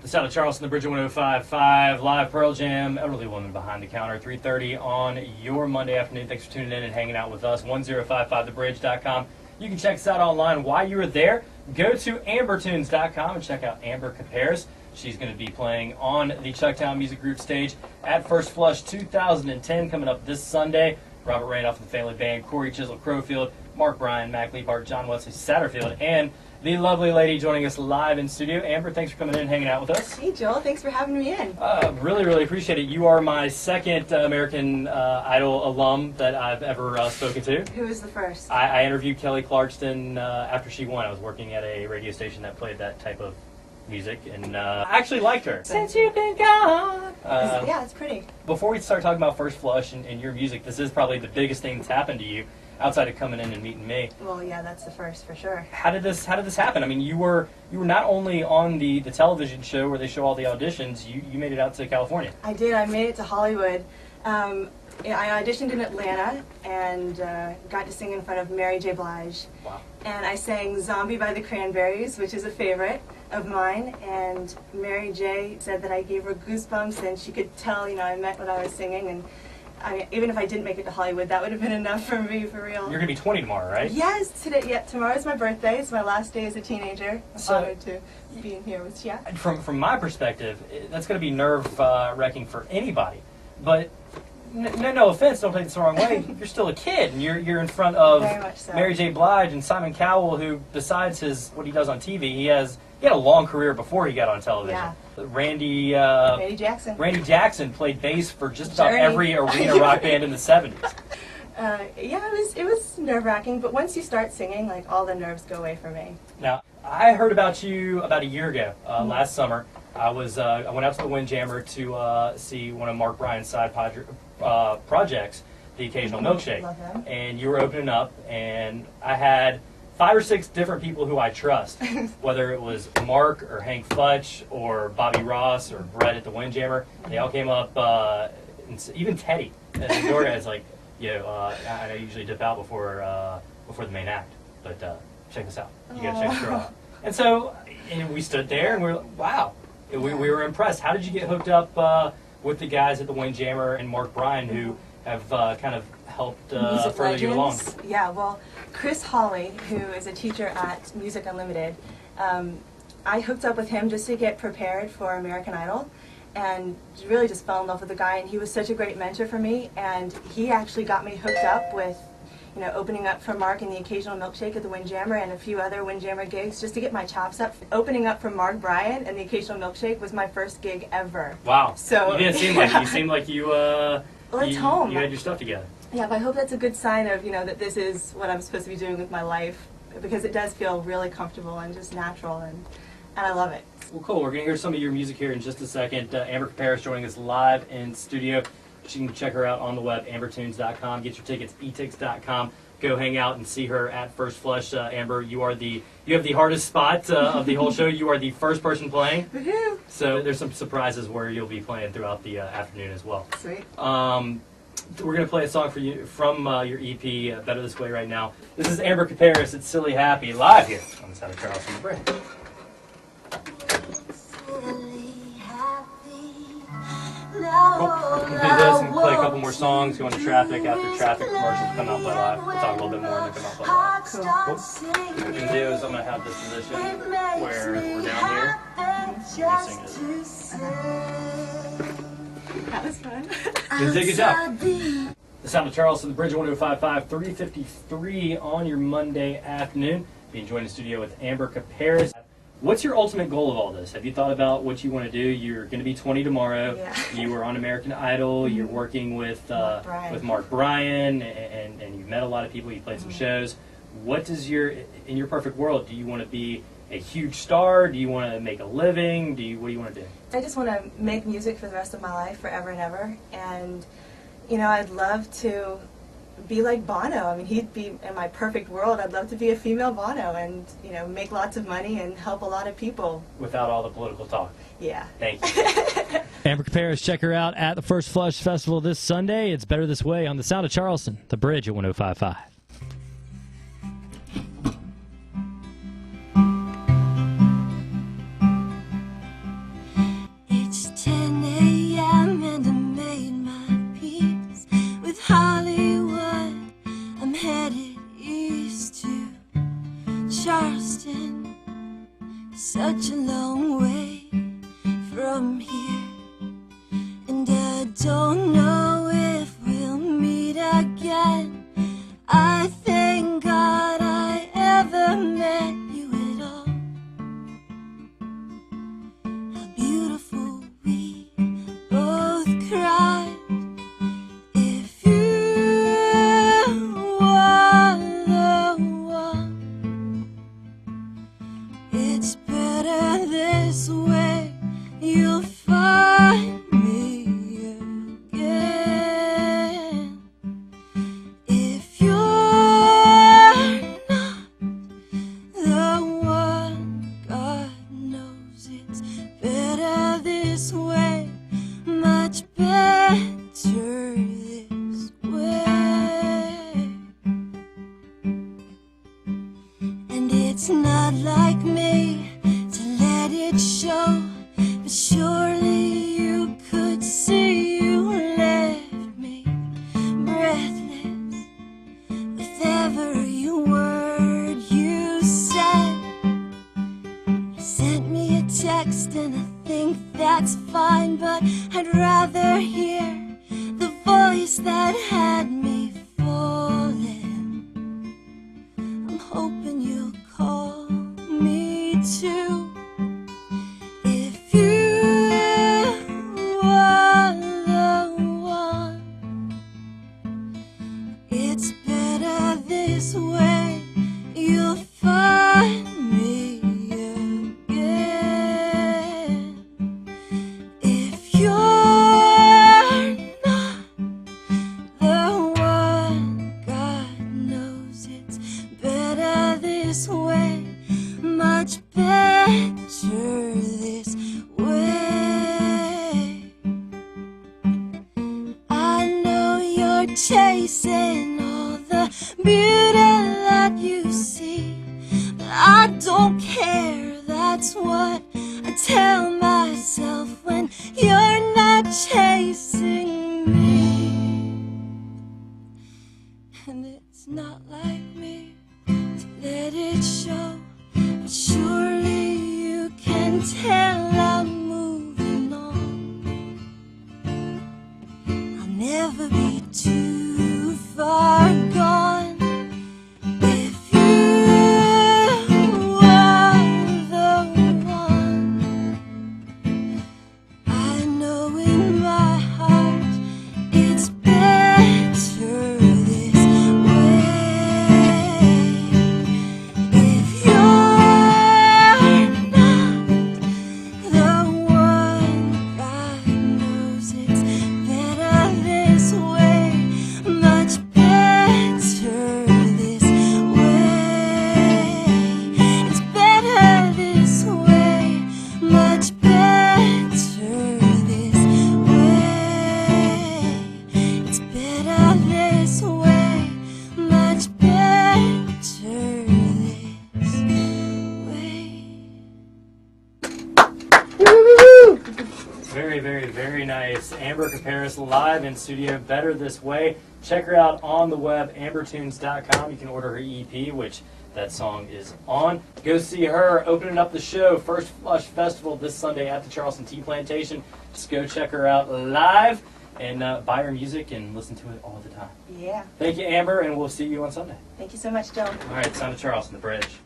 It's out of Charleston, the Bridge of 105.5, live Pearl Jam, Elderly Woman Behind the Counter, 3:30 on your Monday afternoon. Thanks for tuning in and hanging out with us. 1055thebridge.com. You can check us out online while you are there. Go to ambertunes.com and check out Amber Caparas. She's going to be playing on the Chucktown Music Group stage at First Flush 2010 coming up this Sunday. Robert Randolph and the Family Band, Corey Chisel Crowfield, Mark Bryan, Mac Leapart, John Wesley Satterfield, and the lovely lady joining us live in studio. Amber, thanks for coming in and hanging out with us. Hey, Joel. Thanks for having me in. Really appreciate it. You are my second American Idol alum that I've ever spoken to. Who was the first? I interviewed Kelly Clarkson after she won. I was working at a radio station that played that type of music, and I actually liked her. Since you've been gone. Yeah, it's pretty. Before we start talking about First Flush and your music, this is probably the biggest thing that's happened to you outside of coming in and meeting me. Well, yeah, that's the first for sure. How did this happen? I mean, you were not only on the television show where they show all the auditions, you made it out to California. I did. I made it to Hollywood. I auditioned in Atlanta and got to sing in front of Mary J. Blige. Wow. And I sang Zombie by the Cranberries, which is a favorite of mine, and Mary J. said that I gave her goosebumps, and she could tell, I meant what I was singing, and I mean, even if I didn't make it to Hollywood, that would have been enough for me, for real. You're going to be 20 tomorrow, right? Yes, tomorrow's my birthday. It's my last day as a teenager. I'm honored to be in here with you. From my perspective, that's going to be nerve-wracking for anybody. But no offense, don't take this the wrong way. You're still a kid, and you're in front of Very much so. Mary J. Blige and Simon Cowell, who, besides what he does on TV, he had a long career before he got on television. Yeah. Randy Jackson. Randy Jackson played bass for just about every arena rock band in the 70s. Yeah, it was nerve-wracking, but once you start singing, like, all the nerves go away for me. Now, I heard about you about a year ago, last summer. I went out to the Windjammer to see one of Mark Bryan's side projects, The Occasional Milkshake. Love him. And you were opening up, and I had 5 or 6 different people who I trust, whether it was Mark or Hank Futch or Bobby Ross or Brett at the Windjammer. They all came up, and even Teddy at the door. It's like, I usually dip out before the main act, but check this out. You got to check this girl out. And so, we stood there and we were like, wow. We were impressed. How did you get hooked up with the guys at the Windjammer and Mark Bryan, who have kind of helped further you along? Yeah, well, Chris Hawley, who is a teacher at Music Unlimited, I hooked up with him just to get prepared for American Idol, and really just fell in love with the guy, and he was such a great mentor for me, and he actually got me hooked up with opening up for Mark in The Occasional Milkshake at the Windjammer and a few other Windjammer gigs just to get my chops up. Opening up for Mark Bryan and The Occasional Milkshake was my first gig ever. Wow. So you didn't seem like it. You seemed like well, it's home. You had your stuff together. Yeah, but I hope that's a good sign of, that this is what I'm supposed to be doing with my life, because it does feel really comfortable and just natural, and I love it. Well, cool. We're going to hear some of your music here in just a second. Amber Caparas joining us live in studio. You can check her out on the web, ambertunes.com. Get your tickets, etix.com. Go hang out and see her at First Flush. Amber, you have the hardest spot of the whole show. You are the first person playing. Woohoo! So there's some surprises where you'll be playing throughout the afternoon as well. Sweet. We're going to play a song for you from your EP, Better This Way, right now. This is Amber Caparas. It's Silly Happy, live here on the side of Charleston Bridge. Cool. We'll do this and play a couple more songs, go into traffic. After traffic, commercials come out, play live. We'll talk a little bit more and then come out, play live. Cool. What we're going to do is I'm going to have this position where we're down here and you sing it. That was fun. You did a good job. The sound of Charleston, the Bridge 105.5, 3:53 on your Monday afternoon. Being joined in the studio with Amber Caparas. What's your ultimate goal of all this? Have you thought about what you want to do? You're going to be 20 tomorrow. Yeah. You were on American Idol. You're working with Mark Bryan, and you've met a lot of people. You played some shows. What does in your perfect world, do you want to be a huge star? Do you want to make a living? What do you want to do? I just want to make music for the rest of my life, forever and ever. And, I'd love to be like Bono. I mean, he'd be in my perfect world. I'd love to be a female Bono and, make lots of money and help a lot of people. Without all the political talk. Yeah. Thank you. Amber Caparas, check her out at the First Flush Festival this Sunday. It's Better This Way on the sound of Charleston, the Bridge at 105.5. long way from here, and I don't know if we'll meet again. I thank God I ever met you at all. How beautiful we both cried. If you were the one, it's better this way. You'll find me again. If you're not the one, God knows it's better this way. Much better this way. And it's not like me to let it show, but surely you could see you left me breathless with every word you said. You sent me a text and I think that's fine, but I'd rather hear the voice that had me falling. I'm hoping you'll call me too. If you were the one, it's better this way. You'll find me again. If you're not the one, God knows it's better this way. Much better this way. I know you're chasing all the beauty that you see, but I don't care. That's what I tell myself when you're not chasing me. And it's not like me to let it show, but surely you can tell I'm moving on. I'll never be too far gone. If you were the one, I know in my heart it's better this way. If you're not the one, God knows it's better this way. Much better this way. It's better this way. Much better this way. It's better this way. Much better this way. Very, very, very nice. Amber Caparas live in studio, Better This Way. Check her out on the web, ambertunes.com. You can order her EP, which that song is on. Go see her opening up the show, First Flush Festival this Sunday at the Charleston Tea Plantation. Just go check her out live and buy her music and listen to it all the time. Yeah. Thank you, Amber, and we'll see you on Sunday. Thank you so much, Dylan. All right, Sound of Charleston, the bridge.